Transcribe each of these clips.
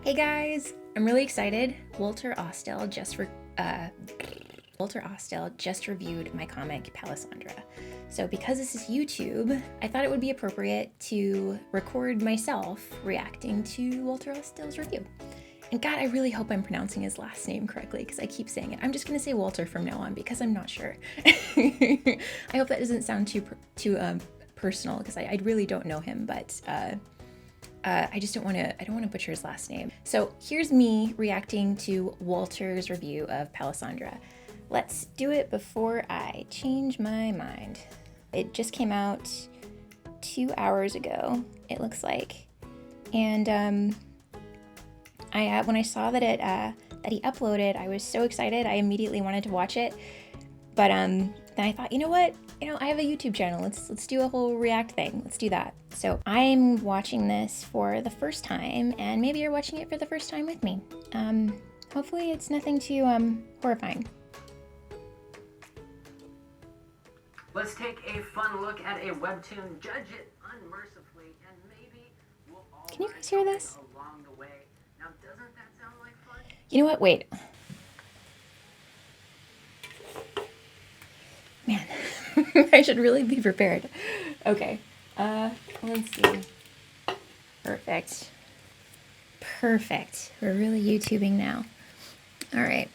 Hey guys, I'm really excited. Walter Ostile just reviewed my comic Palisandra. So because this is YouTube, I thought it would be appropriate to record myself reacting to Walter Ostile's review. And God, I really hope I'm pronouncing his last name correctly because I keep saying it. I'm just gonna say Walter from now on because I'm not sure. I hope that doesn't sound too personal because I really don't know him, but I don't want to butcher his last name. So here's me reacting to Walter's review of Palisandra. Let's do it before I change my mind. It just came out 2 hours ago, it looks like. And when I saw that that he uploaded, I was so excited. I immediately wanted to watch it. But then I thought, you know what? I have a YouTube channel. Let's do a whole react thing. Let's do that. So I'm watching this for the first time, and maybe you're watching it for the first time with me. Hopefully it's nothing too horrifying. Let's take a fun look at a webtoon, judge it unmercifully, and maybe we'll all Can you guys hear this? along the way. Now, doesn't that sound like fun? You know what? Wait. Man, I should really be prepared. Okay, let's see. Perfect. Perfect. We're really YouTubing now. All right.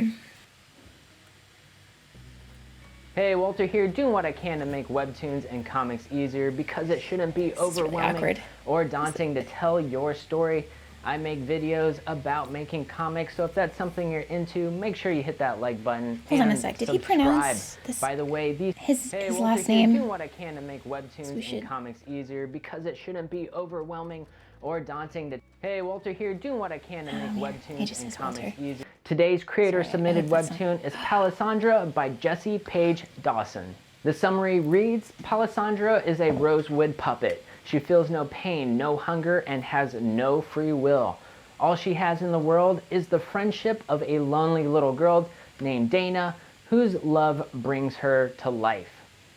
Hey, Walter here, doing what I can to make webtoons and comics easier because it shouldn't be overwhelming really or daunting to tell your story. I make videos about making comics, so if that's something you're into, make sure you hit that like button. Hold on a sec. Did he pronounce this? By the way, his Walter, last name? Doing what I can to make webtoons and comics easier because it shouldn't be overwhelming or daunting to. Hey, Walter here, doing what I can to make webtoons and comics easier. Today's creator-submitted webtoon is Palisandra by Jessie Page Dawson. The summary reads, Palisandra is a rosewood puppet. She feels no pain, no hunger, and has no free will. All she has in the world is the friendship of a lonely little girl named Dana, whose love brings her to life.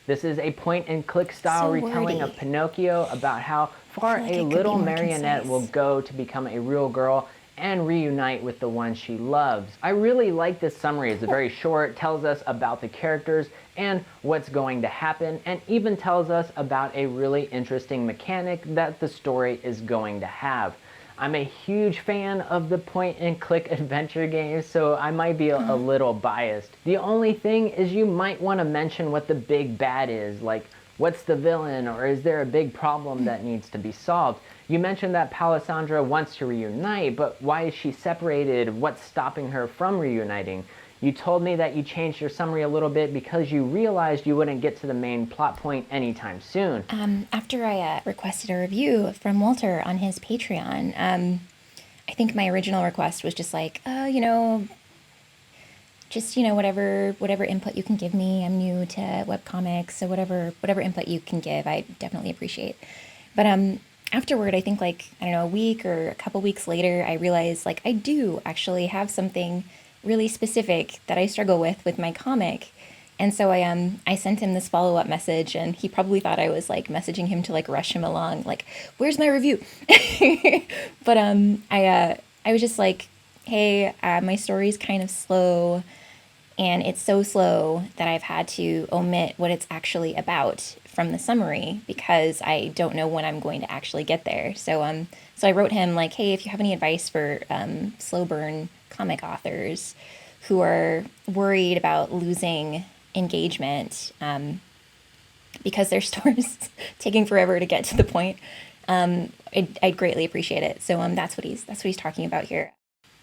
This is a point-and-click style retelling of Pinocchio about how far a little marionette will go to become a real girl and reunite with the one she loves. I really like this summary. It's very short, tells us about the characters and what's going to happen, and even tells us about a really interesting mechanic that the story is going to have. I'm a huge fan of the point-and-click adventure games, so I might be a little biased. The only thing is you might want to mention what the big bad is, like what's the villain, or is there a big problem that needs to be solved? You mentioned that Palisandra wants to reunite, but why is she separated? What's stopping her from reuniting? You told me that you changed your summary a little bit because you realized you wouldn't get to the main plot point anytime soon. After I requested a review from Walter on his Patreon, I think my original request was just like, whatever input you can give me. I'm new to webcomics, so whatever input you can give, I definitely appreciate. But afterward, I think a week or a couple weeks later, I realized I do actually have something really specific that I struggle with my comic. And so I sent him this follow-up message, and he probably thought I was messaging him to rush him along, where's my review? But I was just like, hey, my story's kind of slow, and it's so slow that I've had to omit what it's actually about from the summary because I don't know when I'm going to actually get there. So I wrote him hey, if you have any advice for slow burn comic authors who are worried about losing engagement because their story's taking forever to get to the point, I'd greatly appreciate it. So that's what he's talking about here.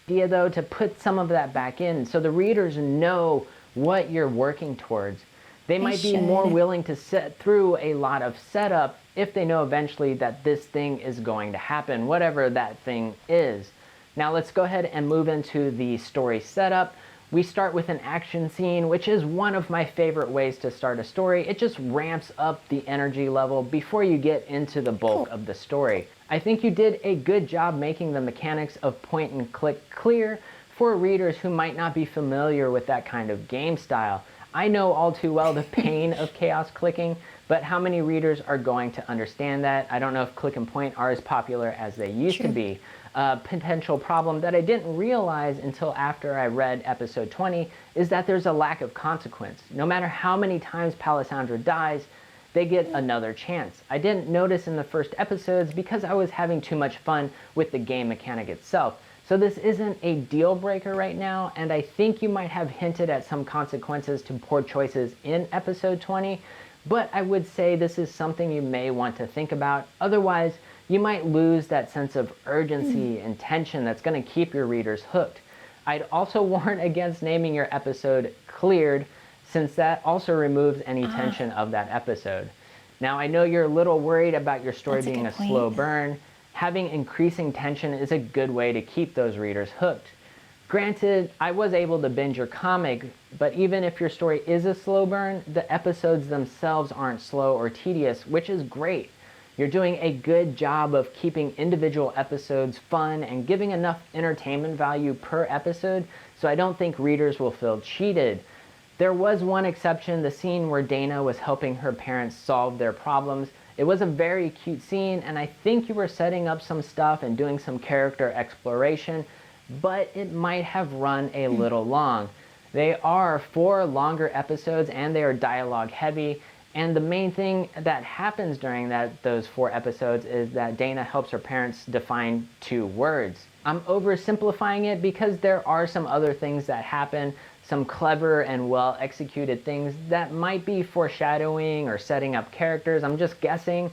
Idea though to put some of that back in so the readers know what you're working towards. They might be more willing to sit through a lot of setup if they know eventually that this thing is going to happen, whatever that thing is. Now let's go ahead and move into the story setup. We start with an action scene, which is one of my favorite ways to start a story. It just ramps up the energy level before you get into the bulk of the story. I think you did a good job making the mechanics of point and click clear for readers who might not be familiar with that kind of game style. I know all too well the pain of chaos clicking, but how many readers are going to understand that? I don't know if click and point are as popular as they used to be. A potential problem that I didn't realize until after I read episode 20 is that there's a lack of consequence. No matter how many times Palisandra dies, they get another chance. I didn't notice in the first episodes because I was having too much fun with the game mechanic itself. So this isn't a deal breaker right now, and I think you might have hinted at some consequences to poor choices in episode 20, but I would say this is something you may want to think about. Otherwise, you might lose that sense of urgency and tension that's going to keep your readers hooked. I'd also warn against naming your episode Cleared, since that also removes any tension of that episode. Now, I know you're a little worried about your story being a slow burn. Having increasing tension is a good way to keep those readers hooked. Granted, I was able to binge your comic, but even if your story is a slow burn, the episodes themselves aren't slow or tedious, which is great. You're doing a good job of keeping individual episodes fun and giving enough entertainment value per episode, so I don't think readers will feel cheated. There was one exception, the scene where Dana was helping her parents solve their problems. It was a very cute scene, and I think you were setting up some stuff and doing some character exploration, but it might have run a little long. They are 4 longer episodes and they are dialogue heavy. And the main thing that happens during those 4 episodes is that Dana helps her parents define 2 words. I'm oversimplifying it because there are some other things that happen, some clever and well executed things that might be foreshadowing or setting up characters. I'm just guessing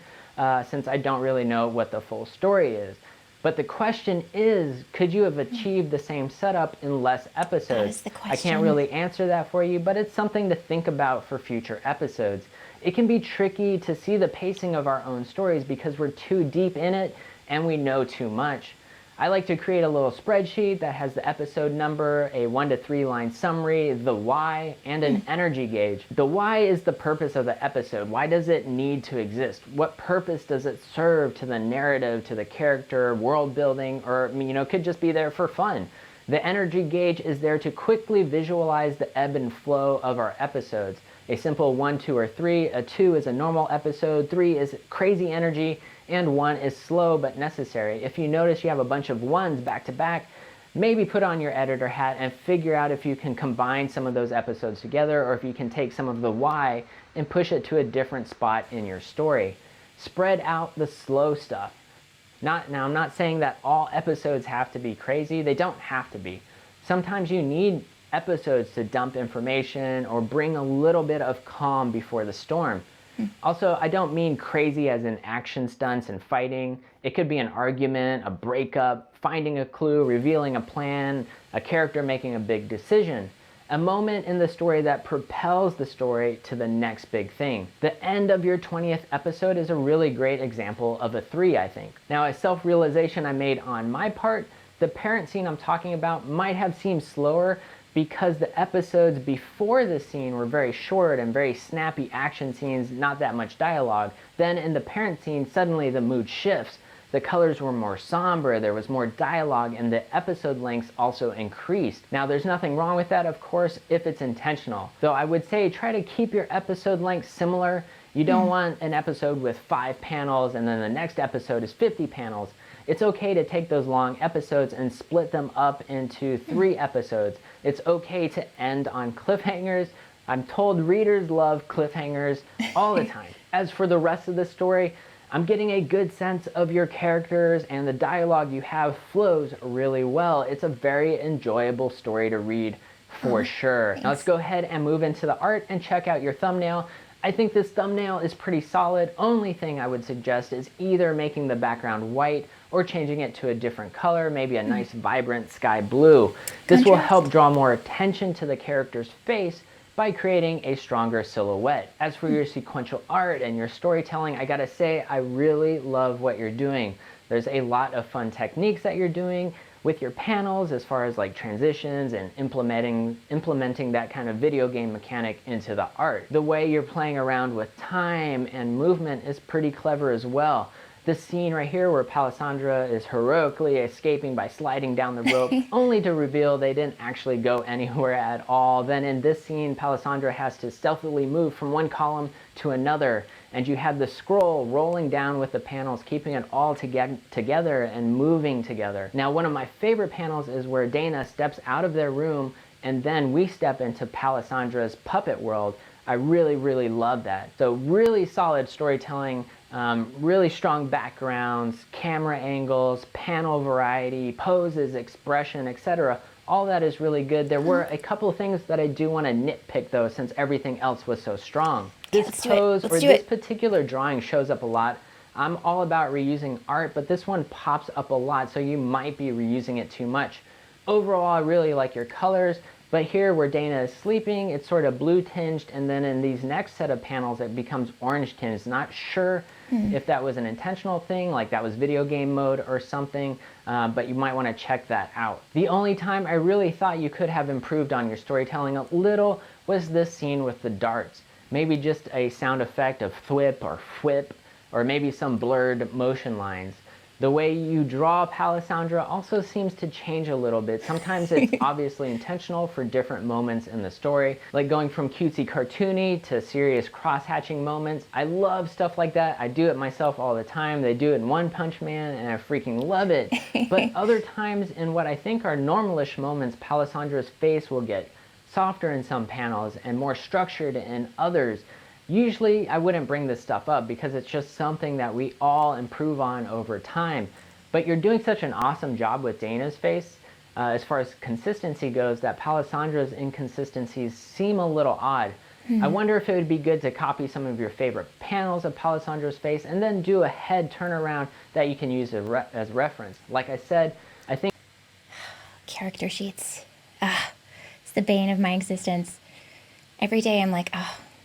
since I don't really know what the full story is. But the question is, could you have achieved the same setup in less episodes? That is the question. I can't really answer that for you, but it's something to think about for future episodes. It can be tricky to see the pacing of our own stories because we're too deep in it and we know too much. I like to create a little spreadsheet that has the episode number, a 1 to 3 line summary, the why, and an energy gauge. The why is the purpose of the episode. Why does it need to exist? What purpose does it serve to the narrative, to the character, world building, or it could just be there for fun. The energy gauge is there to quickly visualize the ebb and flow of our episodes. A simple 1, 2, or 3. A 2 is a normal episode, 3 is crazy energy, and 1 is slow but necessary. If you notice you have a bunch of 1s back to back, maybe put on your editor hat and figure out if you can combine some of those episodes together or if you can take some of the why and push it to a different spot in your story. Spread out the slow stuff. Now, I'm not saying that all episodes have to be crazy. They don't have to be. Sometimes you need episodes to dump information or bring a little bit of calm before the storm. Also, I don't mean crazy as in action stunts and fighting. It could be an argument, a breakup, finding a clue, revealing a plan, a character making a big decision. A moment in the story that propels the story to the next big thing. The end of your 20th episode is a really great example of a 3, I think. Now, a self-realization I made on my part, the parent scene I'm talking about might have seemed slower because the episodes before this scene were very short and very snappy action scenes, not that much dialogue. Then in the parent scene, suddenly the mood shifts. The colors were more somber, there was more dialogue, and the episode lengths also increased. Now, there's nothing wrong with that, of course, if it's intentional. Though I would say try to keep your episode length similar. You don't want an episode with 5 panels and then the next episode is 50 panels. It's okay to take those long episodes and split them up into 3 episodes. It's okay to end on cliffhangers. I'm told readers love cliffhangers all the time. As for the rest of the story, I'm getting a good sense of your characters and the dialogue you have flows really well. It's a very enjoyable story to read for sure. Now let's go ahead and move into the art and check out your thumbnail. I think this thumbnail is pretty solid. Only thing I would suggest is either making the background white or changing it to a different color, maybe a nice vibrant sky blue. This will help draw more attention to the character's face by creating a stronger silhouette. As for your sequential art and your storytelling, I gotta say, I really love what you're doing. There's a lot of fun techniques that you're doing with your panels as far as like transitions and implementing that kind of video game mechanic into the art. The way you're playing around with time and movement is pretty clever as well. This scene right here where Palisandra is heroically escaping by sliding down the rope only to reveal they didn't actually go anywhere at all. Then in this scene, Palisandra has to stealthily move from one column to another. and you have the scroll rolling down with the panels, keeping it all together and moving together. Now, one of my favorite panels is where Dana steps out of their room and then we step into Palisandra's puppet world. I really, really love that. So really solid storytelling, really strong backgrounds, camera angles, panel variety, poses, expression, etc. All that is really good. There were a couple of things that I do want to nitpick though, since everything else was so strong. This pose or this particular drawing shows up a lot. I'm all about reusing art, but this one pops up a lot, so you might be reusing it too much. Overall, I really like your colors, but here where Dana is sleeping, it's sort of blue tinged, and then in these next set of panels, it becomes orange tinged. Not sure if that was an intentional thing, like that was video game mode or something, but you might want to check that out. The only time I really thought you could have improved on your storytelling a little was this scene with the darts. Maybe just a sound effect of thwip or whip, or maybe some blurred motion lines. The way you draw Palisandra also seems to change a little bit. Sometimes it's obviously intentional for different moments in the story, like going from cutesy cartoony to serious cross-hatching moments. I love stuff like that. I do it myself all the time. They do it in One Punch Man and I freaking love it. But other times in what I think are normalish moments, Palisandra's face will get softer in some panels and more structured in others. Usually I wouldn't bring this stuff up because it's just something that we all improve on over time. But you're doing such an awesome job with Dana's face as far as consistency goes that Palisandra's inconsistencies seem a little odd. I wonder if it would be good to copy some of your favorite panels of Palisandra's face and then do a head turnaround that you can use as reference. Like I said, I think character sheets. It's the bane of my existence. Every day I'm like,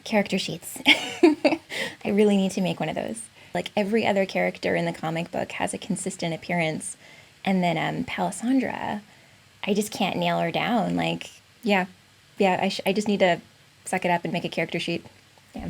character sheets. I really need to make one of those. Like every other character in the comic book has a consistent appearance, and then Palisandra, I just can't nail her down. Like, I just need to suck it up and make a character sheet. Yeah.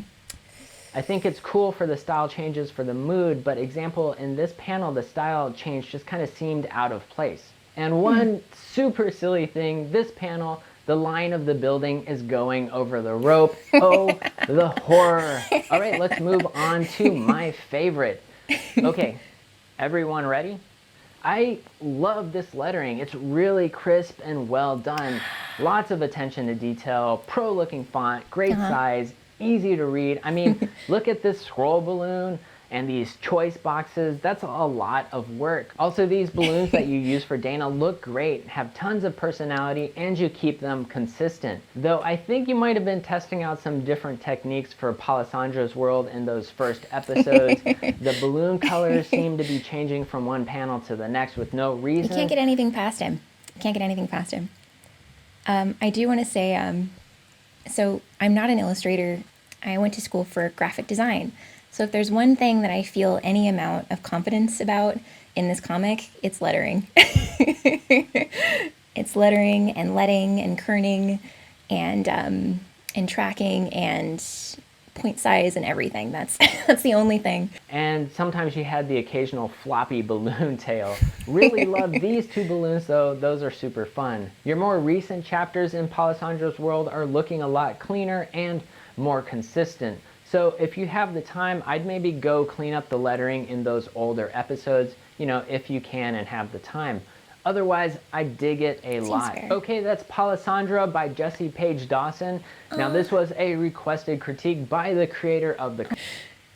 I think it's cool for the style changes for the mood, but example, in this panel, the style change just kind of seemed out of place. And one super silly thing, this panel, the line of the building is going over the rope. Oh, the horror. All right, let's move on to my favorite. Okay, everyone ready? I love this lettering. It's really crisp and well done. Lots of attention to detail, pro-looking font, great size, easy to read. I mean, look at this scroll balloon and these choice boxes. That's a lot of work. Also, these balloons that you use for Dana look great, have tons of personality, and you keep them consistent. Though I think you might have been testing out some different techniques for Palisandra's world in those first episodes. The balloon colors seem to be changing from one panel to the next with no reason. You can't get anything past him. I do want to say, so I'm not an illustrator. I went to school for graphic design. So if there's one thing that I feel any amount of confidence about in this comic, it's lettering. It's lettering and letting and kerning and tracking and point size and everything. That's the only thing. And sometimes you had the occasional floppy balloon tail. Really love these two balloons though. Those are super fun. Your more recent chapters in Palisandra's world are looking a lot cleaner and more consistent. So if you have the time, I'd maybe go clean up the lettering in those older episodes, you know, if you can and have the time. Otherwise, I dig it a lot. Fair. Okay, that's Palisandra by Jesse Page Dawson. Now, this was a requested critique by the creator of the...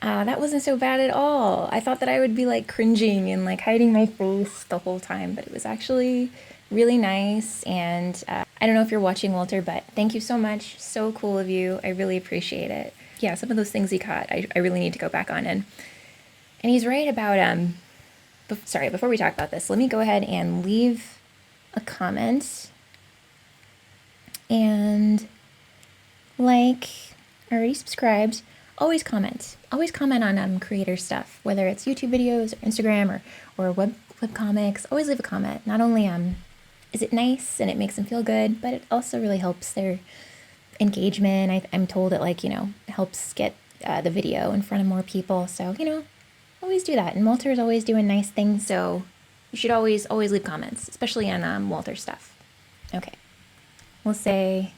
that wasn't so bad at all. I thought that I would be like cringing and like hiding my face the whole time, but it was actually really nice. And I don't know if you're watching, Walter, but thank you so much. So cool of you. I really appreciate it. Yeah, some of those things he caught, I really need to go back on. And he's right about, before we talk about this, let me go ahead and leave a comment. And like, already subscribed, always comment. Always comment on creator stuff, whether it's YouTube videos or Instagram or web comics. Always leave a comment. Not only is it nice and it makes them feel good, but it also really helps their engagement. I'm told it helps get the video in front of more people. So, always do that. And Walter's always doing nice things. So you should always leave comments, especially on Walter stuff. Okay. We'll say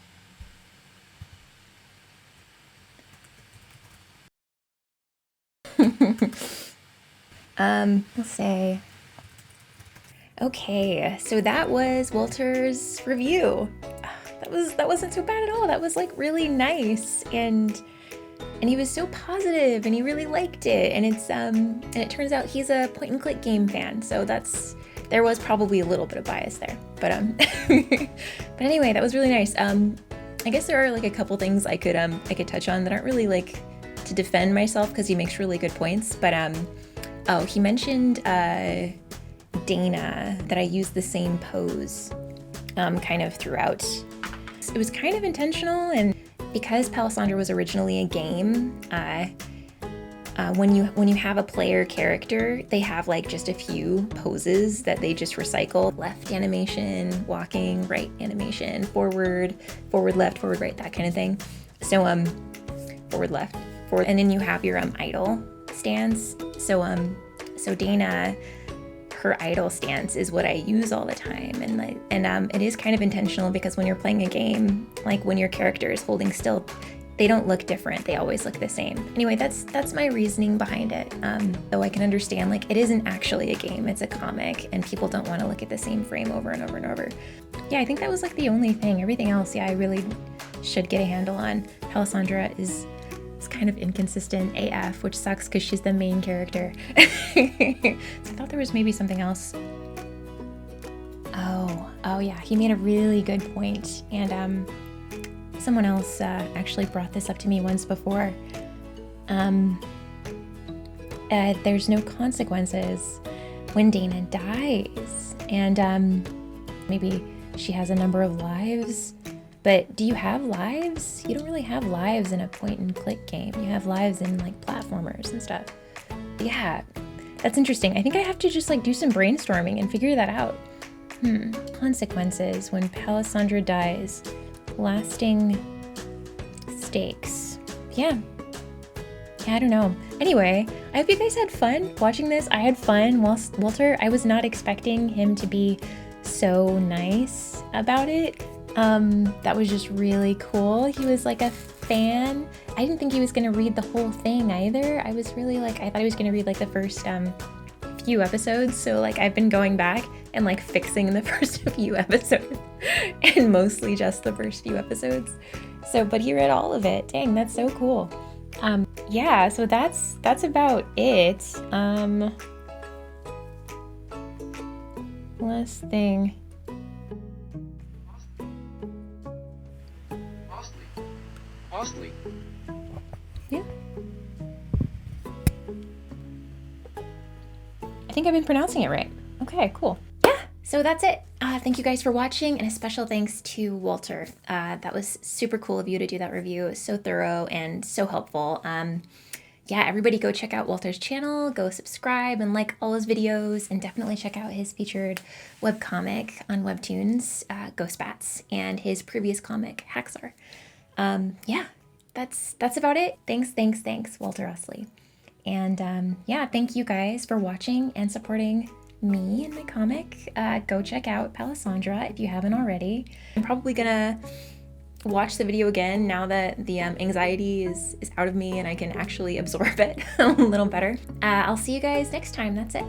We'll say, okay, so that was Walter's review. That wasn't so bad at all. That was like really nice, and he was so positive, and he really liked it. And it turns out he's a point and click game fan, so there was probably a little bit of bias there, but but anyway, that was really nice. I guess there are like a couple things I could touch on that aren't really like to defend myself, because he makes really good points. But oh, he mentioned Dana, that I used the same pose kind of throughout. It was kind of intentional, and because Palisandra was originally a game, when you have a player character, they have like just a few poses that they just recycle. Left animation, walking, right animation, forward, left, forward, right, that kind of thing. So forward, left, forward, and then you have your idle stance. So Dana, her idle stance is what I use all the time, and it is kind of intentional, because when you're playing a game, like when your character is holding still, they don't look different. They always look the same. Anyway, that's my reasoning behind it. Though I can understand, like, it isn't actually a game, it's a comic, and people don't want to look at the same frame over and over and over. Yeah, I think that was like the only thing. Everything else, yeah, I really should get a handle on. Palisandra is kind of inconsistent AF, which sucks because she's the main character. So I thought there was maybe something else. Oh yeah, he made a really good point, and someone else actually brought this up to me once before. There's no consequences when Dana dies, and maybe she has a number of lives. But do you have lives? You don't really have lives in a point and click game. You have lives in like platformers and stuff. Yeah, that's interesting. I think I have to just like do some brainstorming and figure that out. Consequences when Palisandra dies. Lasting stakes. Yeah, I don't know. Anyway, I hope you guys had fun watching this. I had fun. Walter, I was not expecting him to be so nice about it. That was just really cool. He was like a fan. I didn't think he was gonna read the whole thing either. I was really like, I thought he was gonna read like the first few episodes. So like I've been going back and like fixing the first few episodes and mostly just the first few episodes. So, but he read all of it. Dang, that's so cool. Yeah, so that's about it. Last thing. Ostile. Yeah. I think I've been pronouncing it right. Okay, cool. Yeah, so that's it. Thank you guys for watching, and a special thanks to Walter. That was super cool of you to do that review. It was so thorough and so helpful. Yeah, everybody go check out Walter's channel, go subscribe and like all his videos, and definitely check out his featured webcomic on Webtoons, Ghost Bats, and his previous comic, Haxar. Yeah, that's about it. Thanks, Walter Ostile. And yeah, thank you guys for watching and supporting me and my comic. Go check out Palisandra if you haven't already. I'm probably gonna watch the video again now that the anxiety is out of me and I can actually absorb it a little better. I'll see you guys next time. That's it.